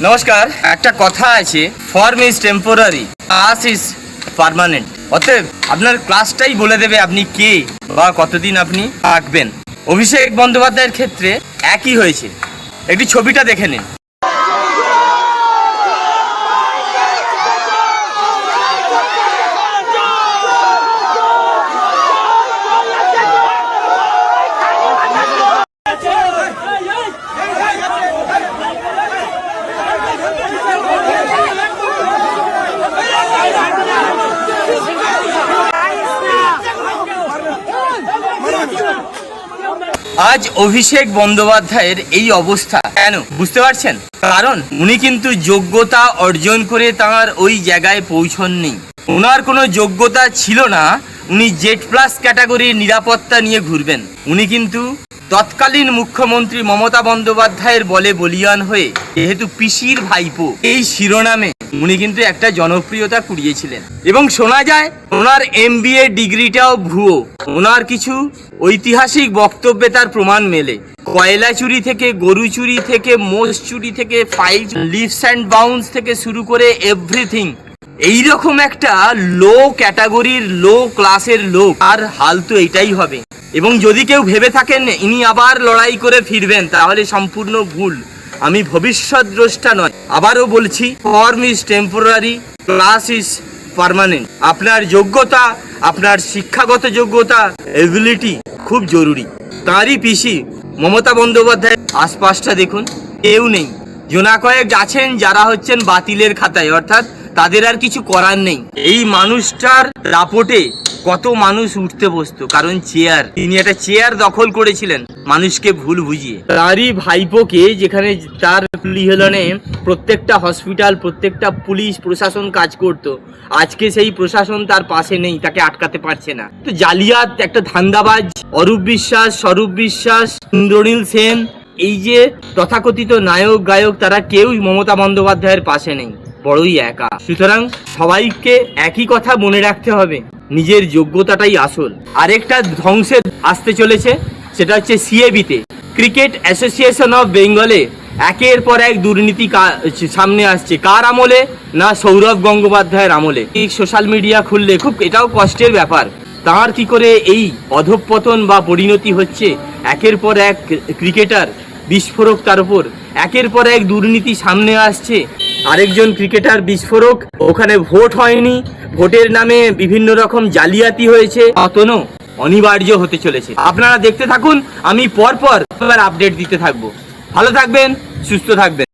নমস্কার। একটা কথা আছে, form is temporary, class is permanent. অতএব আপনার ক্লাসটাই বলে দেবে আপনি কে বা কতদিন আপনি থাকবেন। অভিষেক বন্দ্যোপাধ্যায়ের ক্ষেত্রে একই হয়েছে। একটি ছবিটা দেখে নিন। আজ অভিষেক বন্দ্যোপাধ্যায়ের এই অবস্থা কেন বুঝতে পারছেন? কারণ উনি কিন্তু যোগ্যতা অর্জন করে তাঁর ওই জায়গায় পৌঁছননি। ওনার কোনো যোগ্যতা ছিল না উনি জেড প্লাস ক্যাটাগরির নিরাপত্তা নিয়ে ঘুরবেন। উনি কিন্তু তৎকালীন মুখ্যমন্ত্রী মমতা বন্দ্যোপাধ্যায়ের বলে বলিয়ান হয়ে, যেহেতু পিসির ভাইপো এই শিরোনামে উনি কিন্তু একটা জনপ্রিয়তা কুড়িয়েছিলেন। এবং শোনা যায় ওনার MBA ডিগ্রিটাও ভুয়ো। ওনার কিছু ঐতিহাসিক বক্তব্যে তার প্রমাণ মেলে। কয়লা চুরি থেকে, গরু চুরি থেকে, মোষ চুরি থেকে, ফাইল লিভস অ্যান্ড বাউন্স থেকে শুরু করে এভরিথিং। এইরকম একটা লো ক্যাটাগরির, লো ক্লাসের লোক, আর হাল তো এটাই হবে। এবং যদি কেউ ভেবে থাকেন ইনি আবার লড়াই করে ফিরবেন, তাহলে সম্পূর্ণ ভুল। আমি ভবিষ্যৎ দ্রষ্টা নয়, আবারও বলছি, form is temporary, class is permanent. আপনার যোগ্যতা, আপনার শিক্ষাগত যোগ্যতা, এবিলিটি খুব জরুরি। তাঁরই পিসি মমতা বন্দ্যোপাধ্যায়ের আশপাশটা দেখুন, কেউ নেই। জোনা কয়েক আছেন যারা হচ্ছেন বাতিলের খাতায়, অর্থাৎ তাদের আর কিছু করার নেই। এই মানুষটার দাপটে কত মানুষ উঠতে বসতো, কারণ চেয়ার, তিনি একটা চেয়ার দখল করেছিলেন মানুষকে ভুল বুঝিয়ে। তারই ভাইপোকে, যেখানে তার লিহলনে প্রত্যেকটা হসপিটাল, প্রত্যেকটা পুলিশ প্রশাসন কাজ করত, আজকে সেই প্রশাসন তার পাশে নেই, তাকে আটকাতে পারছে না। তো জালিয়াত, একটা ধান্দাবাজ অরূপ বিশ্বাস, স্বরূপ বিশ্বাস, ইন্দ্রনীল সেন, এই যে তথাকথিত নায়ক গায়ক, তারা কেউই মমতা বন্দ্যোপাধ্যায়ের পাশে নেই, বড়ই একা। সুতরাং সবাইকে একই কথা মনে রাখতে হবে, নিজের যোগ্যতাটাই আসল। আরেকটা ধ্বংসের আসতে চলেছে, সেটা হচ্ছে CAB-তে। ক্রিকেট অ্যাসোসিয়েশন অফ বেঙ্গলে একের পর এক দুর্নীতি সামনে আসছে। কার আমলে? না, সৌরভ গঙ্গোপাধ্যায়ের আমলে। এই সোশ্যাল মিডিয়া খুললে খুব এটাও কষ্টের ব্যাপার, তাঁর কি করে এই অধঃপতন বা পরিণতি হচ্ছে। একের পর এক ক্রিকেটার বিস্ফোরক, তার উপর একের পর এক দুর্নীতি সামনে আসছে। আরেকজন ক্রিকেটার বিস্ফোরক, ওখানে ভোট হয়নি, ভোটের নামে বিভিন্ন রকম জালিয়াতি হয়েছে, পতনও অনিবার্য হতে চলেছে। আপনারা দেখতে থাকুন, আমি পরপর আপডেট দিতে থাকবো। ভালো থাকবেন, সুস্থ থাকবেন।